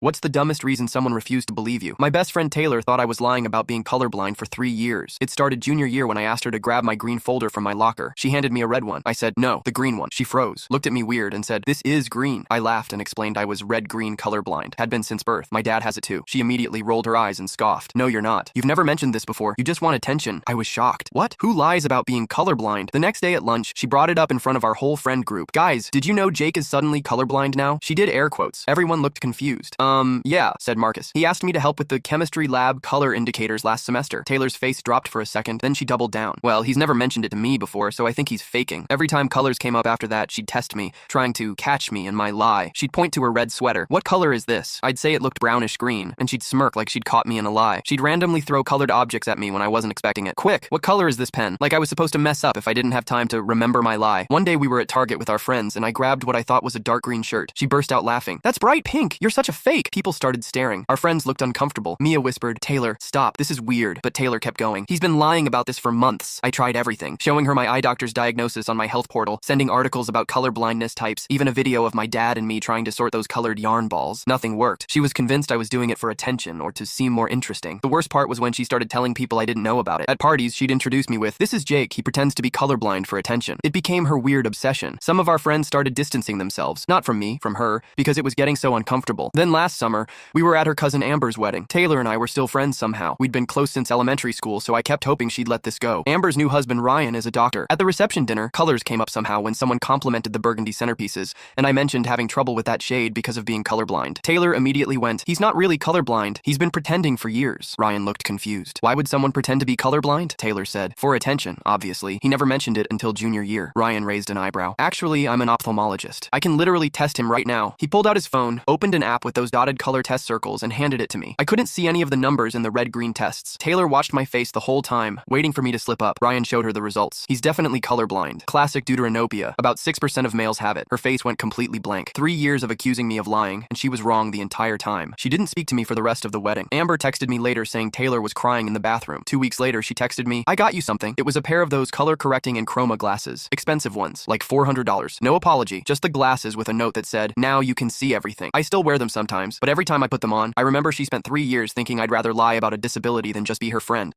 What's the dumbest reason someone refused to believe you? My best friend Taylor thought I was lying about being colorblind for 3 years. It started junior year when I asked her to grab my green folder from my locker. She handed me a red one. I said, no, the green one. She froze, looked at me weird, and said, this is green. I laughed and explained I was red-green colorblind. Had been since birth. My dad has it too. She immediately rolled her eyes and scoffed. No, you're not. You've never mentioned this before. You just want attention. I was shocked. What? Who lies about being colorblind? The next day at lunch, she brought it up in front of our whole friend group. Guys, did you know Jake is suddenly colorblind now? She did air quotes. Everyone looked confused. Yeah, said Marcus. He asked me to help with the chemistry lab color indicators last semester. Taylor's face dropped for a second, then she doubled down. Well, he's never mentioned it to me before, so I think he's faking. Every time colors came up after that, she'd test me, trying to catch me in my lie. She'd point to her red sweater. What color is this? I'd say it looked brownish green, and she'd smirk like she'd caught me in a lie. She'd randomly throw colored objects at me when I wasn't expecting it. Quick, what color is this pen? Like I was supposed to mess up if I didn't have time to remember my lie. One day we were at Target with our friends, and I grabbed what I thought was a dark green shirt. She burst out laughing. That's bright pink. You're such a fake. People started staring. Our friends looked uncomfortable. Mia whispered, Taylor, stop. This is weird. But Taylor kept going. He's been lying about this for months. I tried everything. Showing her my eye doctor's diagnosis on my health portal, sending articles about color blindness types, even a video of my dad and me trying to sort those colored yarn balls. Nothing worked. She was convinced I was doing it for attention or to seem more interesting. The worst part was when she started telling people I didn't know about it. At parties, she'd introduce me with, this is Jake. He pretends to be colorblind for attention. It became her weird obsession. Some of our friends started distancing themselves. Not from me, from her, because it was getting so uncomfortable. Then last summer, we were at her cousin Amber's wedding. Taylor and I were still friends somehow. We'd been close since elementary school, so I kept hoping she'd let this go. Amber's new husband, Ryan, is a doctor. At the reception dinner, colors came up somehow when someone complimented the burgundy centerpieces, and I mentioned having trouble with that shade because of being colorblind. Taylor immediately went, he's not really colorblind. He's been pretending for years. Ryan looked confused. Why would someone pretend to be colorblind? Taylor said. For attention, obviously. He never mentioned it until junior year. Ryan raised an eyebrow. Actually, I'm an ophthalmologist. I can literally test him right now. He pulled out his phone, opened an app with those dotted color test circles, and handed it to me. I couldn't see any of the numbers in the red-green tests. Taylor watched my face the whole time, waiting for me to slip up. Ryan showed her the results. He's definitely colorblind. Classic deuteranopia. About 6% of males have it. Her face went completely blank. 3 years of accusing me of lying, and she was wrong the entire time. She didn't speak to me for the rest of the wedding. Amber texted me later saying Taylor was crying in the bathroom. 2 weeks later, she texted me, I got you something. It was a pair of those color-correcting and chroma glasses. Expensive ones, like $400. No apology, just the glasses with a note that said, now you can see everything. I still wear them sometimes, but every time I put them on, I remember she spent 3 years thinking I'd rather lie about a disability than just be her friend.